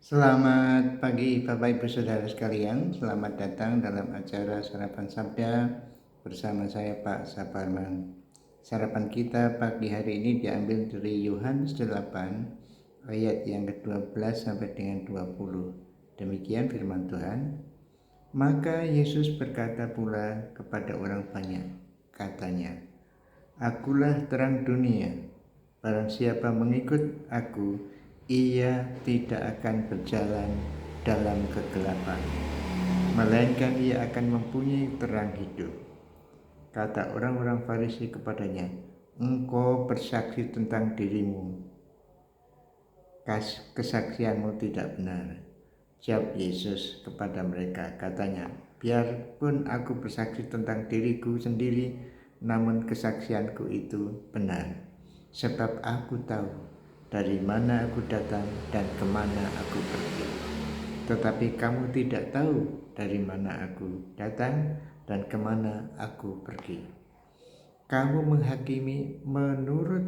Selamat pagi Bapak Ibu Saudara sekalian, selamat datang dalam acara Sarapan Sabda bersama saya Pak Saparman. Sarapan kita pagi hari ini diambil dari Yohanes 8 ayat yang ke-12 sampai dengan 20. Demikian firman Tuhan. Maka Yesus berkata pula kepada orang banyak, katanya, Akulah terang dunia. Barang siapa mengikut aku, ia tidak akan berjalan dalam kegelapan, melainkan ia akan mempunyai terang hidup. Kata orang-orang Farisi kepadanya, Engkau bersaksi tentang dirimu, kesaksianmu tidak benar. Jawab Yesus kepada mereka, katanya, biarpun aku bersaksi tentang diriku sendiri, namun kesaksianku itu benar. Sebab aku tahu dari mana aku datang dan kemana aku pergi. Tetapi kamu tidak tahu dari mana aku datang dan kemana aku pergi. Kamu menghakimi menurut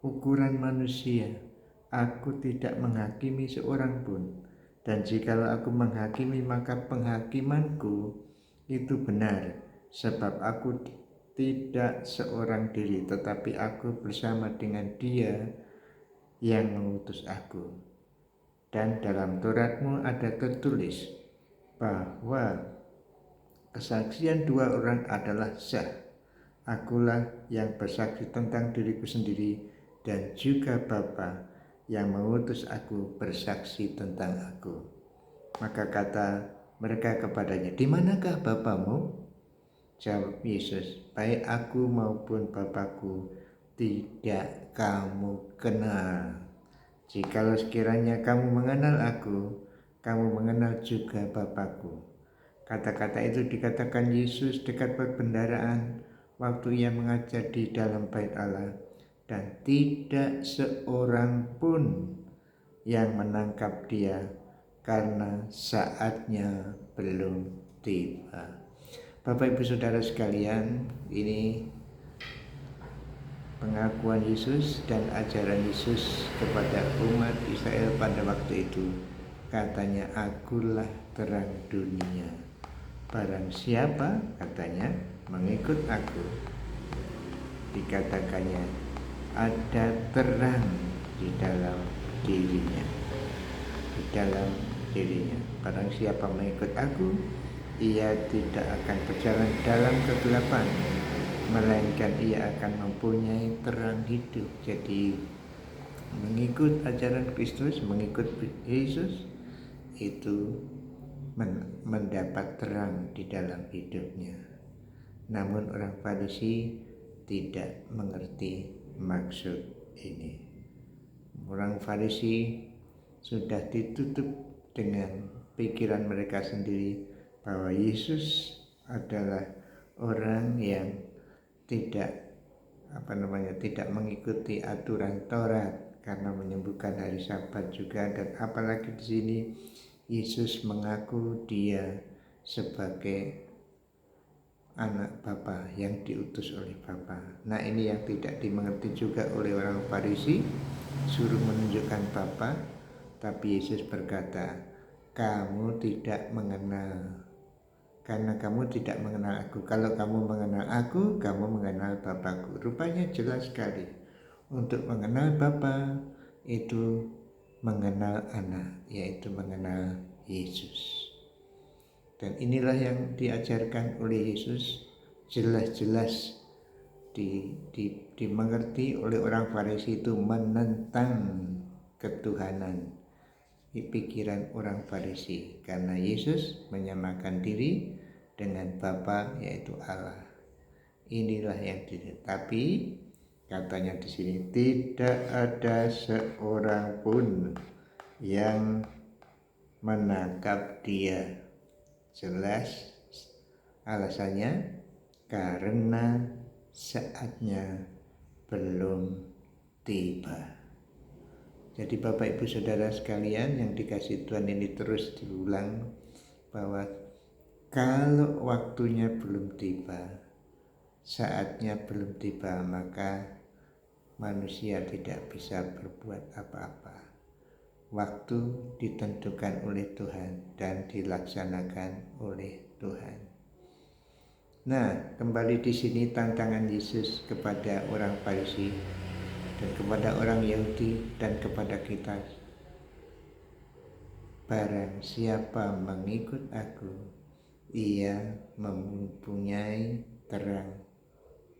ukuran manusia. Aku tidak menghakimi seorang pun. Dan jikalau aku menghakimi, maka penghakimanku itu benar. Sebab aku tidak seorang diri, tetapi aku bersama dengan Dia yang mengutus aku. Dan dalam Tauratmu ada tertulis bahwa kesaksian dua orang adalah sah. Akulah yang bersaksi tentang diriku sendiri, dan juga Bapa yang mengutus aku bersaksi tentang aku. Maka kata mereka kepadanya, di manakah Bapamu? Jawab Yesus, baik aku maupun Bapakku tidak kamu kenal. Jikalau sekiranya kamu mengenal aku, kamu mengenal juga Bapakku. Kata-kata itu dikatakan Yesus dekat perbendaharaan waktu ia mengajar di dalam bait Allah, dan tidak seorang pun yang menangkap dia karena saatnya belum tiba. Bapak Ibu Saudara sekalian, ini pengakuan Yesus dan ajaran Yesus kepada umat Israel pada waktu itu. Katanya, akulah terang dunia. Barang siapa, katanya, mengikut aku, dikatakannya ada terang di dalam dirinya. Di dalam dirinya. Barang siapa mengikut aku, ia tidak akan berjalan dalam kegelapan, melainkan ia akan mempunyai terang hidup. Jadi mengikut ajaran Kristus, mengikut Yesus, itu mendapat terang di dalam hidupnya. Namun orang Farisi tidak mengerti maksud ini. Orang Farisi sudah ditutup dengan pikiran mereka sendiri bahwa Yesus adalah orang yang tidak tidak mengikuti aturan Taurat karena menyembuhkan hari Sabat juga, dan apalagi di sini Yesus mengaku dia sebagai anak Bapa yang diutus oleh Bapa. Nah, ini yang tidak dimengerti juga oleh orang Farisi, suruh menunjukkan Bapa, tapi Yesus berkata, kamu tidak mengenal, karena kamu tidak mengenal aku. Kalau kamu mengenal aku, kamu mengenal Bapakku. Rupanya jelas sekali, untuk mengenal Bapa itu mengenal anak, yaitu mengenal Yesus. Dan inilah yang diajarkan oleh Yesus, jelas-jelas dimengerti oleh orang Farisi, itu menentang ketuhanan di pikiran orang Farisi, karena Yesus menyamakan diri dengan Bapa, yaitu Allah. Inilah yang tapi katanya di sini tidak ada seorang pun yang menangkap dia. Jelas alasannya, karena saatnya belum tiba. Jadi Bapak Ibu Saudara sekalian yang dikasih Tuhan, ini terus diulang bahwa kalau waktunya belum tiba, saatnya belum tiba, maka manusia tidak bisa berbuat apa-apa. waktu ditentukan oleh Tuhan dan dilaksanakan oleh Tuhan. Nah, kembali di sini tantangan Yesus kepada orang Farisi dan kepada orang Yahudi dan kepada kita. Barang siapa mengikut aku, ia mempunyai terang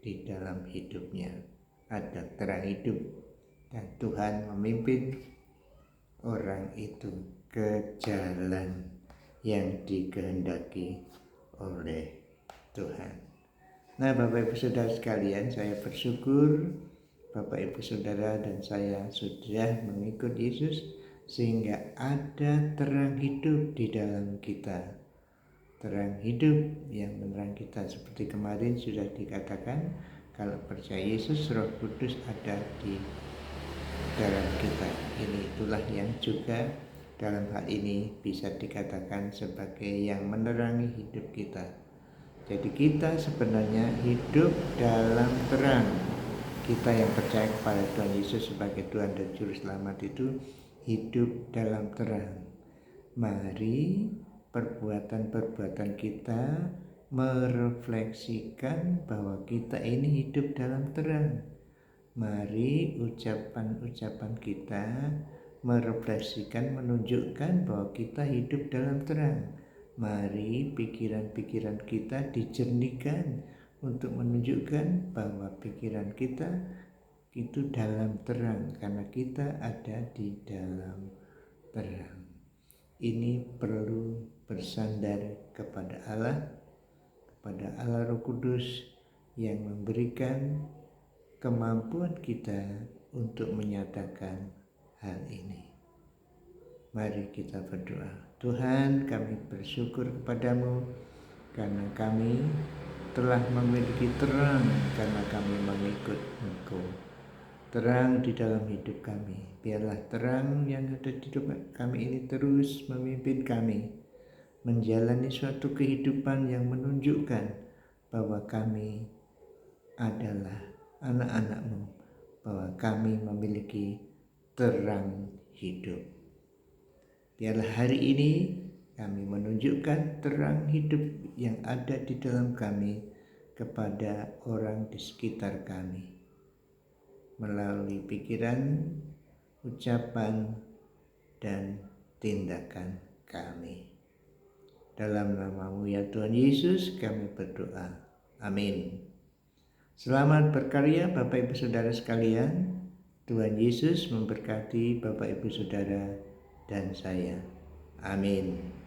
di dalam hidupnya. Ada terang hidup dan Tuhan memimpin orang itu ke jalan yang dikehendaki oleh Tuhan. Nah, Bapak Ibu Saudara sekalian, saya bersyukur Bapak Ibu Saudara dan saya sudah mengikut Yesus sehingga ada terang hidup di dalam kita. Terang hidup yang menerang kita, seperti kemarin sudah dikatakan, kalau percaya Yesus, Roh Kudus ada di dalam kita. Itulah yang juga dalam hal ini bisa dikatakan sebagai yang menerangi hidup kita. Jadi kita sebenarnya hidup dalam terang. Kita yang percaya kepada Tuhan Yesus sebagai Tuhan dan Juru Selamat itu hidup dalam terang. Mari perbuatan-perbuatan kita merefleksikan bahwa kita ini hidup dalam terang. Mari ucapan-ucapan kita merefleksikan, menunjukkan bahwa kita hidup dalam terang. Mari pikiran-pikiran kita dijernihkan untuk menunjukkan bahwa pikiran kita itu dalam terang, karena kita ada di dalam terang. Ini perlu bersandar kepada Allah Roh Kudus yang memberikan kemampuan kita untuk menyatakan hal ini. Mari kita berdoa. Tuhan, kami bersyukur kepadamu karena kami telah memiliki terang, karena kami mengikut Engkau. Terang di dalam hidup kami. Biarlah terang yang ada di hidup kami ini terus memimpin kami menjalani suatu kehidupan yang menunjukkan bahwa kami adalah anak-anak-Mu, bahwa kami memiliki terang hidup. Biarlah hari ini kami menunjukkan terang hidup yang ada di dalam kami kepada orang di sekitar kami melalui pikiran, ucapan, dan tindakan kami. Dalam nama-Mu ya Tuhan Yesus kami berdoa. Amin. Selamat berkarya Bapak Ibu Saudara sekalian. Tuhan Yesus memberkati Bapak Ibu Saudara dan saya. Amin.